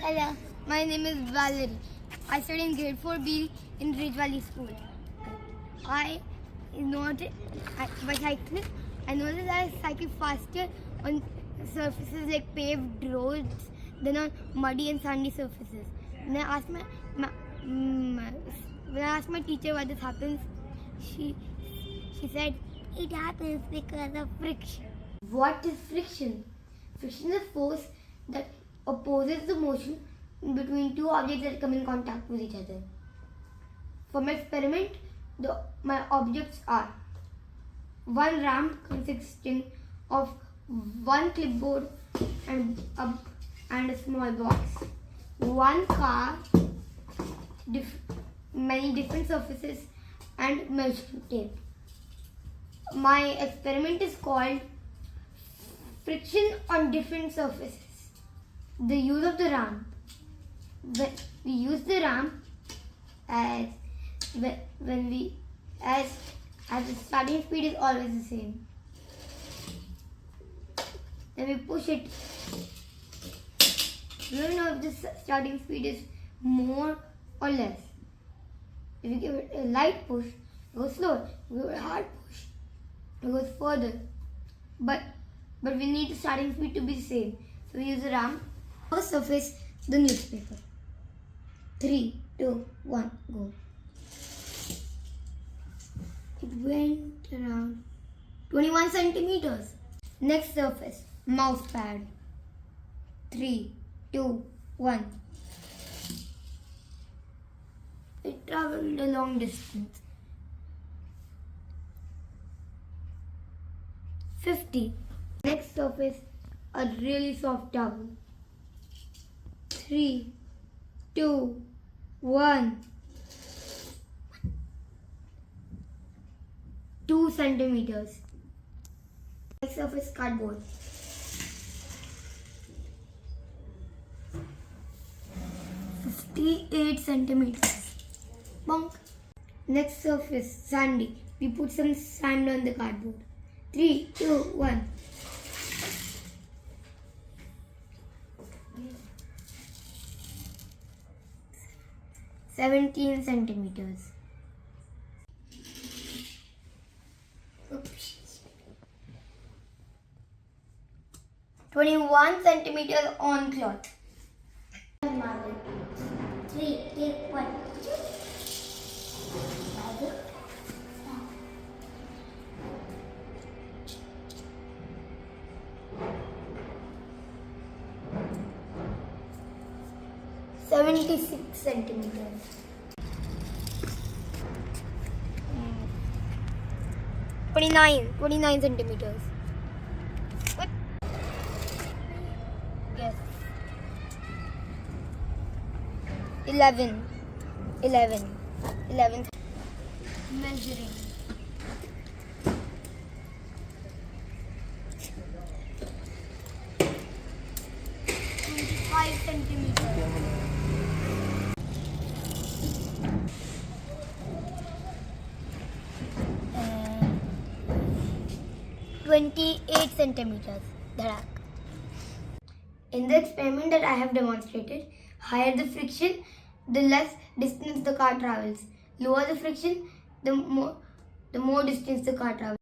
Hello, my name is Valerie. I study in grade 4B in RYSI school. I noticed by cycling, I noticed that I cycle faster on surfaces like paved roads than on muddy and sandy surfaces. When I asked my teacher why this happens, she said it happens because of friction. What is friction? Friction is a force that opposes the motion between two objects that come in contact with each other. For my experiment, my objects are one ramp consisting of one clipboard and a small box, one car, many different surfaces, and measuring tape. My experiment is called friction on different surfaces. The use of the ramp. We use the ramp as the starting speed is always the same. Then we push it. We don't know if the starting speed is more or less. If you give it a light push, it goes slower. If you give it a hard push, it goes further. But we need the starting speed to be the same. So we use the ramp. First surface, the newspaper. 3, 2, 1, go. It went around 21 centimeters. Next surface, mouse pad. 3, 2, 1. It traveled a long distance. 50. Next surface, a really soft towel. 3, 2, 1. 2 centimeters. Next surface, cardboard. 58 centimeters. Bonk. Next surface, sandy. We put some sand on the cardboard. 3, 2, 1. 17 centimeters. Oops. 21 centimeters on cloth. 3, 2, 1. 76 centimeters. 29 centimeters. What? Yes. 11. Measuring. 25 centimeters. 28 centimeters. Dharak. In the experiment that I have demonstrated, higher the friction, the less distance the car travels. Lower the friction, the more distance the car travels.